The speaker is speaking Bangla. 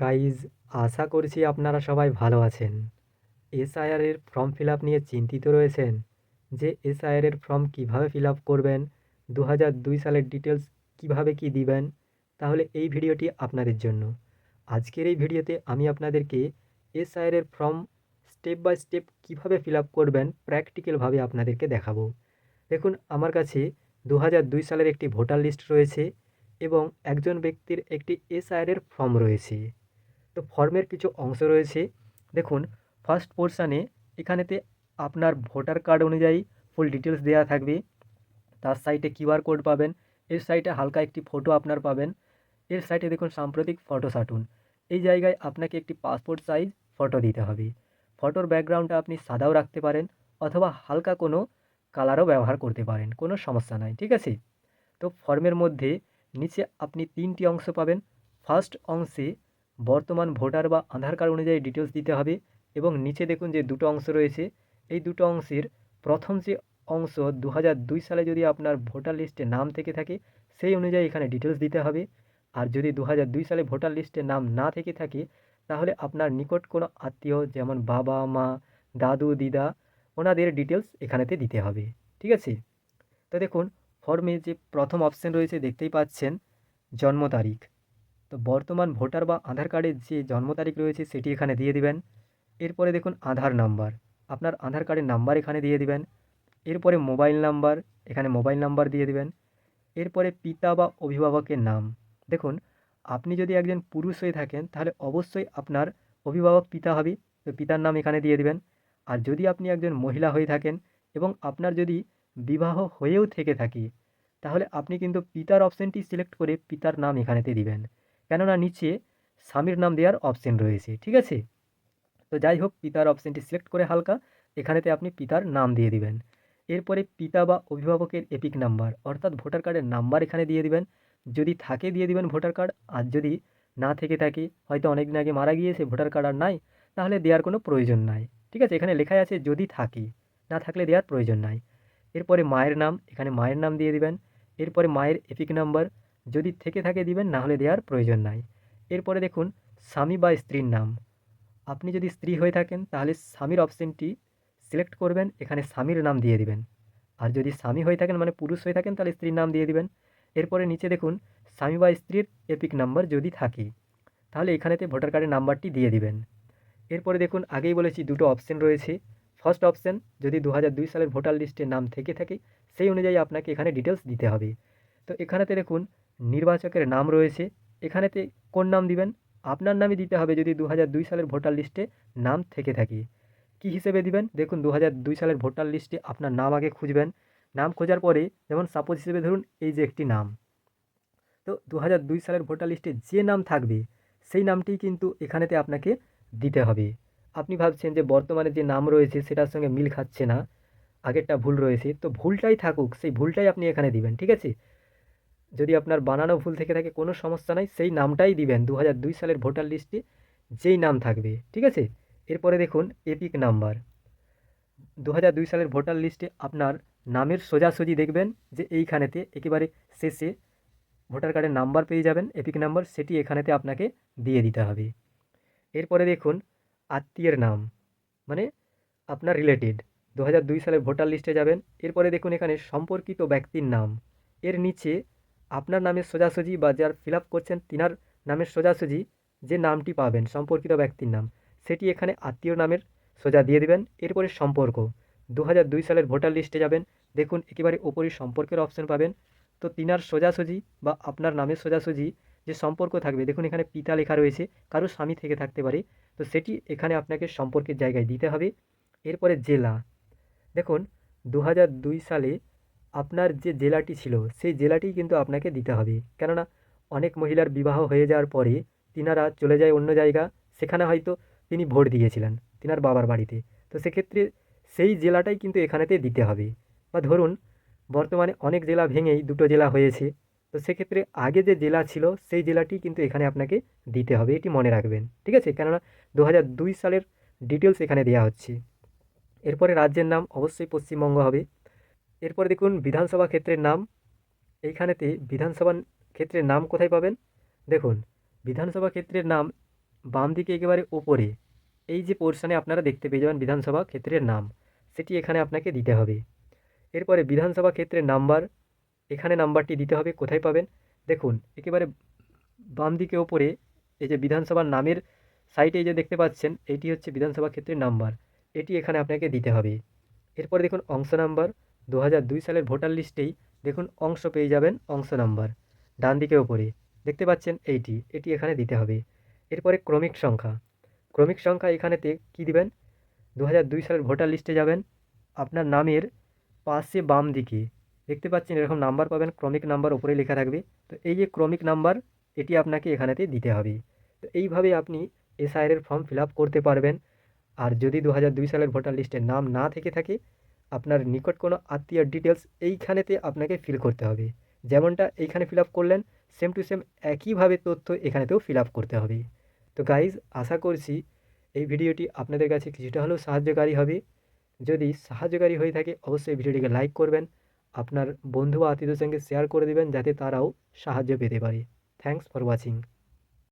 গাইজ, আশা করছি আপনারা সবাই ভালো আছেন। এসআইআর ফর্ম ফিল আপ নিয়ে চিন্তিত রয়েছেন যে এসআইআর ফর্ম কিভাবে ফিল আপ করবেন, 2002 সালের ডিটেলস কিভাবে কি দিবেন। তাহলে এই ভিডিওটি আপনাদের জন্য। আজকের এই ভিডিওতে আমি আপনাদেরকে SIR form step by step কিভাবে ফিল আপ করবেন প্র্যাকটিক্যালভাবে আপনাদেরকে দেখাবো। দেখুন, আমার কাছে 2002 সালের একটি ভোটার লিস্ট রয়েছে এবং একজন ব্যক্তির একটি এসআইআর ফর্ম রয়েছে। তো ফর্মের কিছু অংশ রয়েছে। দেখুন, ফার্স্ট পোর্শানে এখানেতে আপনার ভোটার কার্ড অনুযায়ী ফুল ডিটেলস দেওয়া থাকবে। তার সাইটে কিউআর কোড পাবেন। এর সাইটে হালকা একটি ফটো আপনার পাবেন। এর সাইটে দেখুন সাম্প্রতিক ফটো সাটুন। এই জায়গায় আপনাকে একটি পাসপোর্ট সাইজ ফটো দিতে হবে। ফটোর ব্যাকগ্রাউন্ডটা আপনি সাদাও রাখতে পারেন অথবা হালকা কোনো কালারও ব্যবহার করতে পারেন, কোনো সমস্যা নাই, ঠিক আছে? তো ফর্মের মধ্যে নিচে আপনি 3টি অংশ পাবেন। ফার্স্ট অংশে বর্তমান ভোটার বা আধার কার্ড অনুযায়ী ডিটেলস দিতে হবে এবং নিচে দেখুন যে দুটো অংশ রয়েছে। এই দুটো অংশের প্রথম যে অংশ 2002 সালে যদি আপনার ভোটার লিস্টে নাম থেকে থাকে সেই অনুযায়ী এখানে ডিটেলস দিতে হবে। আর যদি 2002 সালে ভোটার লিস্টে নাম না থেকে থাকে তাহলে আপনার নিকট কোনো আত্মীয় যেমন বাবা মা দাদু দিদা ওনাদের ডিটেলস এখানেতে দিতে হবে, ঠিক আছে? তো দেখুন, ফর্মে যে প্রথম অপশন রয়েছে দেখতেই পাচ্ছেন, জন্ম তারিখ। তো বর্তমান ভোটার বা আধার কার্ডের যে জন্ম তারিখ রয়েছে সেটি এখানে দিয়ে দিবেন। এরপরে দেখুন আধার নাম্বার, আপনার আধার কার্ডের নাম্বার এখানে দিয়ে দিবেন। এরপরে মোবাইল নাম্বার, এখানে মোবাইল নাম্বার দিয়ে দিবেন। এরপরে পিতা বা অভিভাবকের নাম। দেখুন, আপনি যদি একজন পুরুষ হয়ে থাকেন তাহলে অবশ্যই আপনার অভিভাবক পিতা হবে, তো পিতার নাম এখানে দিয়ে দিবেন। আর যদি আপনি একজন মহিলা হয়ে থাকেন এবং আপনার যদি বিবাহ হয়েও থেকে থাকে তাহলে আপনি কিন্তু পিতার অপশানটি সিলেক্ট করে পিতার নাম এখানেতে দিবেন, কেননা নিচে স্বামীর নাম দেওয়ার অপশন রয়েছে, ঠিক আছে? তো যাই হোক, পিতার অপশানটি সিলেক্ট করে হালকা এখানেতে আপনি পিতার নাম দিয়ে দিবেন। এরপরে পিতা বা অভিভাবকের এপিক নাম্বার অর্থাৎ ভোটার কার্ডের নাম্বার এখানে দিয়ে দিবেন। যদি থাকে দিয়ে দিবেন ভোটার কার্ড, আর যদি না থেকে থাকে, হয়তো অনেক দিন আগে মারা গিয়েছে ভোটার কার্ড আর নাই, তাহলে দেওয়ার কোনো প্রয়োজন নাই, ঠিক আছে? এখানে লেখাই আছে যদি থাকে, না থাকলে দেওয়ার প্রয়োজন নাই। এরপরে মায়ের নাম, এখানে মায়ের নাম দিয়ে দিবেন। এরপরে মায়ের এপিক নাম্বার যদি থেকে থাকে দিবেন, না হলে দেওয়ার প্রয়োজন নাই। এরপরে দেখুন স্বামী বা স্ত্রীর নাম, আপনি যদি স্ত্রী হয়ে থাকেন তাহলে স্বামীর অপশনটি সিলেক্ট করবেন, এখানে স্বামীর নাম দিয়ে দিবেন। আর যদি স্বামী হয়ে থাকেন মানে পুরুষ হয়ে থাকেন তাহলে স্ত্রীর নাম দিয়ে দিবেন। এরপরে নিচে দেখুন স্বামী বা স্ত্রীর এপিক নাম্বার যদি থাকে তাহলে এখানেতে ভোটার কার্ডের নাম্বারটি দিয়ে দিবেন। এরপরে দেখুন আগেই বলেছি দুটো অপশন রয়েছে। ফার্স্ট অপশন, যদি 2002 সালের ভোটার লিস্টে নাম থেকে থাকে সেই অনুযায়ী আপনাকে এখানে ডিটেলস দিতে হবে। তো এখানেতে দেখুন নির্বাচকের নাম রয়েছে, এখানেতে কোন নাম দিবেন? আপনার নামই দিতে হবে যদি 2002 সালের ভোটার লিস্টে নাম থেকে থাকে। কী হিসেবে দিবেন? দেখুন 2002 সালের ভোটার লিস্টে আপনার নাম আগে খুঁজবেন। নাম খোঁজার পরে যেমন সাপোজ হিসেবে ধরুন এই যে একটি নাম, তো 2002 সালের ভোটার লিস্টে যে নাম থাকবে সেই নামটিই কিন্তু এখানেতে আপনাকে দিতে হবে। আপনি ভাবছেন যে বর্তমানে যে নাম রয়েছে সেটার সঙ্গে মিল খাচ্ছে না, আগেরটা ভুল রয়েছে, তো ভুলটাই থাকুক সেই ভুলটাই আপনি এখানে দিবেন, ঠিক আছে? যদি আপনার বানানো ভুল থেকে থাকে কোনো সমস্যা নাই, সেই নামটাই দিবেন 2002 সালের ভোটার লিস্টে যেই নাম থাকবে, ঠিক আছে? এরপরে দেখুন এপিক নাম্বার, 2002 সালের ভোটার লিস্টে আপনার নামের সোজাসুজি দেখবেন যে এইখানেতে একেবারে শেষে ভোটার কার্ডের নাম্বার পেয়ে যাবেন, এপিক নাম্বার, সেটি এখানেতে আপনাকে দিয়ে দিতে হবে। এরপরে দেখুন আত্মীয়ের নাম, মানে আপনার রিলেটেড, 2002 সালের ভোটার লিস্টে যাবেন। এরপরে দেখুন এখানে সম্পর্কিত ব্যক্তির নাম, এর নিচে আপনার নামের সোজাসুজি বা যার ফিল আপ করছেন তিনার নামের সোজাসুজি যে নামটি পাবেন সম্পর্কিত ব্যক্তির নাম, সেটি এখানে আত্মীয় নামের সোজা দিয়ে দিবেন। এরপরে সম্পর্ক, 2002 সালের ভোটার লিস্টে যাবেন, দেখুন একেবারে ওপরই সম্পর্কের অপশন পাবেন। তো তিনার সোজাসুজি বা আপনার নামের সোজাসুজি যে সম্পর্ক থাকবে, দেখুন এখানে পিতা লেখা রয়েছে, কারো স্বামী থেকে থাকতে পারে, তো সেটি এখানে আপনাকে সম্পর্কের জায়গায় দিতে হবে। এরপরে জেলা, দেখুন 2002 সালে আপনার যে জেলাটি ছিল সেই জেলাটিই কিন্তু আপনাকে দিতে হবে, কেননা অনেক মহিলার বিবাহ হয়ে যাওয়ার পরে তিনারা চলে যায় অন্য জায়গা, সেখানে হয়তো তিনি ভোট দিয়েছিলেন তিনার বাবার বাড়িতে, তো সেক্ষেত্রে সেই জেলাটাই কিন্তু এখানেতে দিতে হবে। বা ধরুন বর্তমানে অনেক জেলা ভেঙেই দুটো জেলা হয়েছে, তো সেক্ষেত্রে আগে যে জেলা ছিল সেই জেলাটি কিন্তু এখানে আপনাকে দিতে হবে, এটি মনে রাখবেন, ঠিক আছে? কেননা 2002 সালের ডিটেলস এখানে দেওয়া হচ্ছে। এরপরে রাজ্যের নাম অবশ্যই পশ্চিমবঙ্গ হবে। এরপরে দেখুন বিধানসভা ক্ষেত্রের নাম, এইখানেতে বিধানসভা ক্ষেত্রের নাম কোথায় পাবেন? দেখুন বিধানসভা ক্ষেত্রের নাম বাম দিকে একেবারে ওপরে এই যে পোর্শনে আপনারা দেখতে পেয়ে যাবেন বিধানসভা ক্ষেত্রের নাম, সেটি এখানে আপনাকে দিতে হবে। এরপরে বিধানসভা ক্ষেত্রের নাম্বার, এখানে নাম্বারটি দিতে হবে। কোথায় পাবেন? দেখুন একেবারে বাম দিকে ওপরে এই যে বিধানসভার নামের সাইডে এই যে দেখতে পাচ্ছেন, এটি হচ্ছে বিধানসভা ক্ষেত্রের নাম্বার, এটি এখানে আপনাকে দিতে হবে। এরপরে দেখুন অংশ নাম্বার, 2002 সালের ভোটার লিস্টেই দেখুন অংশ পেয়ে যাবেন, অংশ নাম্বার ডান দিকে ওপরে দেখতে পাচ্ছেন এইটি, এটি এখানে দিতে হবে। এরপরে ক্রমিক সংখ্যা, ক্রমিক সংখ্যা এখানেতে কী দিবেন? 2002 সালের ভোটার লিস্টে যাবেন, আপনার নামের পাশে বাম দিকে দেখতে পাচ্ছেন এরকম নাম্বার পাবেন, ক্রমিক নাম্বার ওপরে লেখা থাকবে। তো এই যে ক্রমিক নাম্বার, এটি আপনাকে এখানেতে দিতে হবে। তো এইভাবে আপনি এসআইআরের ফর্ম ফিল আপ করতে পারবেন। আর যদি 2002 সালের ভোটার লিস্টে নাম না থেকে থাকে, আপনার নিকট কোনো আত্মীয়র ডিটেলস এইখানেতে আপনাকে ফিল করতে হবে। যেমনটা এইখানে ফিল আপ করলেন, সেম টু সেম একইভাবে তথ্য এখানেতেও ফিল আপ করতে হবে। তো গাইজ, আশা করছি এই ভিডিওটি আপনাদের কাছে কিছুটা হলেও সাহায্যকারী হবে। যদি সাহায্যকারী হয়ে থাকে অবশ্যই ভিডিওটিকে লাইক করবেন, আপনার বন্ধু বা আত্মীয়দের সঙ্গে শেয়ার করে দেবেন যাতে তারাও সাহায্য পেতে পারে। Thanks for watching.